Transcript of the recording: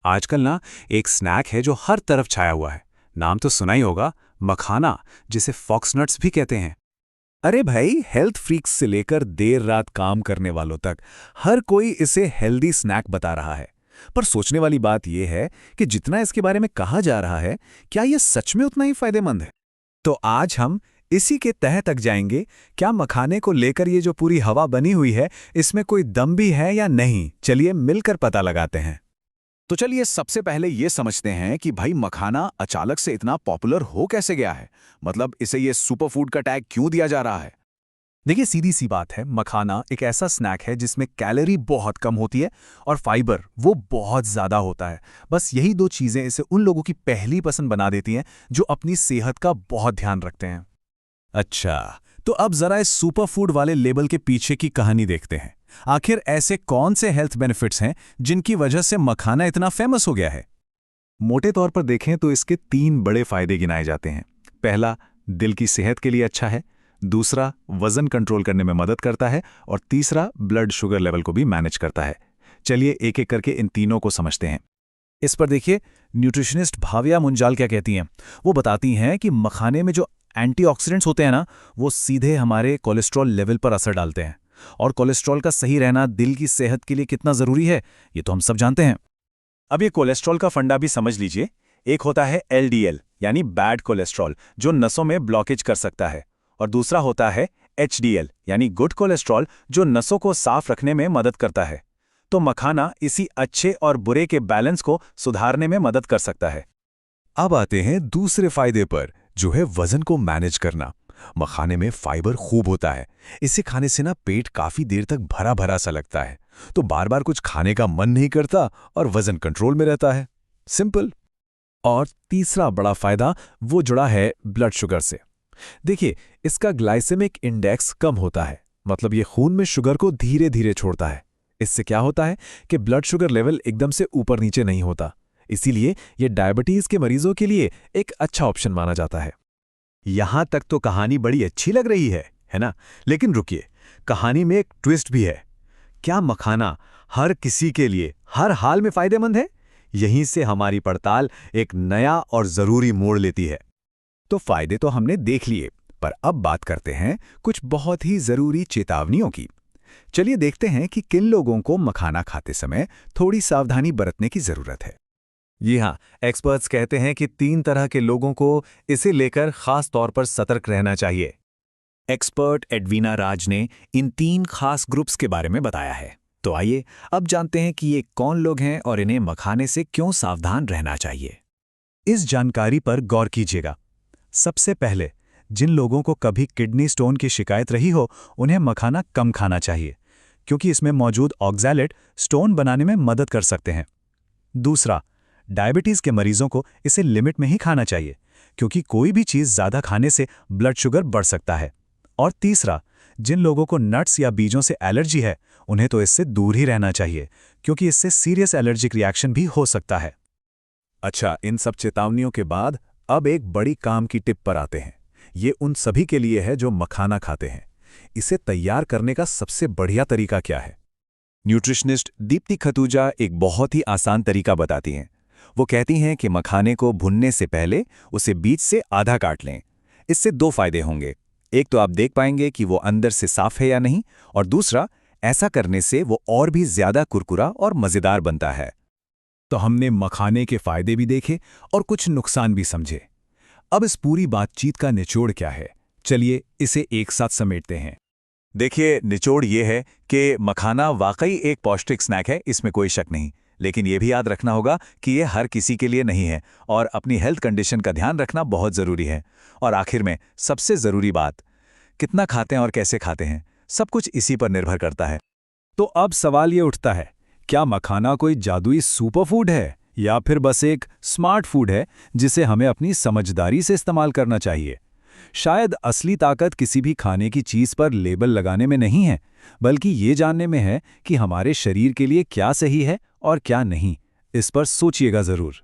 आजकल ना एक स्नैक है जो हर तरफ छाया हुआ है। नाम तो सुना ही होगा, मखाना, जिसे फॉक्सनट्स भी कहते हैं। अरे भाई, हेल्थ फ्रीक्स से लेकर देर रात काम करने वालों तक हर कोई इसे हेल्दी स्नैक बता रहा है। पर सोचने वाली बात यह है कि जितना इसके बारे में कहा जा रहा है, क्या यह सच में उतना ही फायदेमंद है? तो आज हम इसी के तह तक जाएंगे। क्या मखाने को लेकर ये जो पूरी हवा बनी हुई है, इसमें कोई दम भी है या नहीं? चलिए मिलकर पता लगाते हैं। तो चलिए सबसे पहले ये समझते हैं कि भाई मखाना अचानक से इतना पॉपुलर हो कैसे गया है। मतलब इसे ये सुपरफूड का टैग क्यों दिया जा रहा है? देखिए, सीधी सी बात है, मखाना एक ऐसा स्नैक है जिसमें कैलोरी बहुत कम होती है और फाइबर वो बहुत ज़्यादा होता है। बस यही दो चीज़ें इसे उन लोगों की पहली पसंद बना देती हैं जो अपनी सेहत का बहुत ध्यान रखते हैं। अच्छा, तो अब ज़रा इस सुपरफूड वाले लेबल के पीछे की कहानी देखते हैं। आखिर ऐसे कौन से हेल्थ बेनिफिट्स हैं जिनकी वजह से मखाना इतना फेमस हो गया है? मोटे तौर पर देखें तो इसके 3 बड़े फायदे गिनाए जाते हैं। पहला, दिल की सेहत के लिए अच्छा है। दूसरा, वजन कंट्रोल करने में मदद करता है। और तीसरा, ब्लड शुगर लेवल को भी मैनेज करता है। चलिए एक एक करके इन तीनों को समझते हैं। इस पर देखिए, न्यूट्रिशनिस्ट भाविया मुंजाल क्या कहती हैं। वो बताती हैं कि मखाने में जो एंटीऑक्सीडेंट्स होते हैं ना, वो सीधे हमारे कोलेस्ट्रॉल लेवल पर असर डालते हैं। और कोलेस्ट्रॉल का सही रहना दिल की सेहत के लिए कितना ज़रूरी है, ये तो हम सब जानते हैं। अब ये कोलेस्ट्रॉल का फंडा भी समझ लीजिए। एक होता है एलडीएल यानी बैड कोलेस्ट्रॉल, जो नसों में ब्लॉकेज कर सकता है। और दूसरा होता है एचडीएल यानी गुड कोलेस्ट्रॉल, जो नसों को साफ रखने में मदद करता है। तो मखाना इसी अच्छे और बुरे के बैलेंस को सुधारने में मदद कर सकता है। अब आते हैं दूसरे फायदे पर, जो है वजन को मैनेज करना। मखाने में फाइबर खूब होता है। इसे खाने से ना पेट काफी देर तक भरा भरा सा लगता है, तो बार बार कुछ खाने का मन नहीं करता और वजन कंट्रोल में रहता है। सिंपल। और तीसरा बड़ा फायदा वो जुड़ा है ब्लड शुगर से। देखिए, इसका ग्लाइसेमिक इंडेक्स कम होता है, मतलब ये खून में शुगर को धीरे धीरे छोड़ता है। इससे क्या होता है कि ब्लड शुगर लेवल एकदम से ऊपर नीचे नहीं होता। इसीलिए ये डायबिटीज के मरीजों के लिए एक अच्छा ऑप्शन माना जाता है। यहां तक तो कहानी बड़ी अच्छी लग रही है ना? लेकिन रुकिए, कहानी में एक ट्विस्ट भी है। क्या मखाना हर किसी के लिए हर हाल में फायदेमंद है? यहीं से हमारी पड़ताल एक नया और जरूरी मोड़ लेती है। तो फायदे तो हमने देख लिए, पर अब बात करते हैं कुछ बहुत ही जरूरी चेतावनियों की। चलिए देखते हैं कि किन लोगों को मखाना खाते समय थोड़ी सावधानी बरतने की जरूरत है। जी हाँ, एक्सपर्ट्स कहते हैं कि 3 तरह के लोगों को इसे लेकर खास तौर पर सतर्क रहना चाहिए। एक्सपर्ट एडवीना राज ने इन 3 खास ग्रुप्स के बारे में बताया है। तो आइए अब जानते हैं कि ये कौन लोग हैं और इन्हें मखाने से क्यों सावधान रहना चाहिए। इस जानकारी पर गौर कीजिएगा। सबसे पहले, जिन लोगों को कभी किडनी स्टोन की शिकायत रही हो, उन्हें मखाना कम खाना चाहिए, क्योंकि इसमें मौजूद ऑक्सैलेट स्टोन बनाने में मदद कर सकते हैं। दूसरा, डायबिटीज के मरीजों को इसे लिमिट में ही खाना चाहिए, क्योंकि कोई भी चीज ज्यादा खाने से ब्लड शुगर बढ़ सकता है। और तीसरा, जिन लोगों को नट्स या बीजों से एलर्जी है, उन्हें तो इससे दूर ही रहना चाहिए, क्योंकि इससे सीरियस एलर्जिक रिएक्शन भी हो सकता है। अच्छा, इन सब चेतावनियों के बाद अब एक बड़ी काम की टिप पर आते हैं। ये उन सभी के लिए है जो मखाना खाते हैं। इसे तैयार करने का सबसे बढ़िया तरीका क्या है? न्यूट्रिशनिस्ट दीप्ति खतूजा एक बहुत ही आसान तरीका बताती हैं। वो कहती हैं कि मखाने को भुनने से पहले उसे बीच से आधा काट लें। इससे 2 फायदे होंगे। एक तो आप देख पाएंगे कि वो अंदर से साफ है या नहीं, और दूसरा, ऐसा करने से वो और भी ज्यादा कुरकुरा और मजेदार बनता है। तो हमने मखाने के फायदे भी देखे और कुछ नुकसान भी समझे। अब इस पूरी बातचीत का निचोड़ क्या है? चलिए इसे एक साथ समेटते हैं। देखिए, निचोड़ ये है कि मखाना वाकई एक पौष्टिक स्नैक है, इसमें कोई शक नहीं। लेकिन ये भी याद रखना होगा कि ये हर किसी के लिए नहीं है, और अपनी हेल्थ कंडीशन का ध्यान रखना बहुत ज़रूरी है। और आखिर में सबसे ज़रूरी बात, कितना खाते हैं और कैसे खाते हैं, सब कुछ इसी पर निर्भर करता है। तो अब सवाल ये उठता है, क्या मखाना कोई जादुई सुपरफूड है, या फिर बस एक स्मार्ट फूड है जिसे हमें अपनी समझदारी से इस्तेमाल करना चाहिए? शायद असली ताकत किसी भी खाने की चीज़ पर लेबल लगाने में नहीं है, बल्कि ये जानने में है कि हमारे शरीर के लिए क्या सही है और क्या नहीं। इस पर सोचिएगा ज़रूर।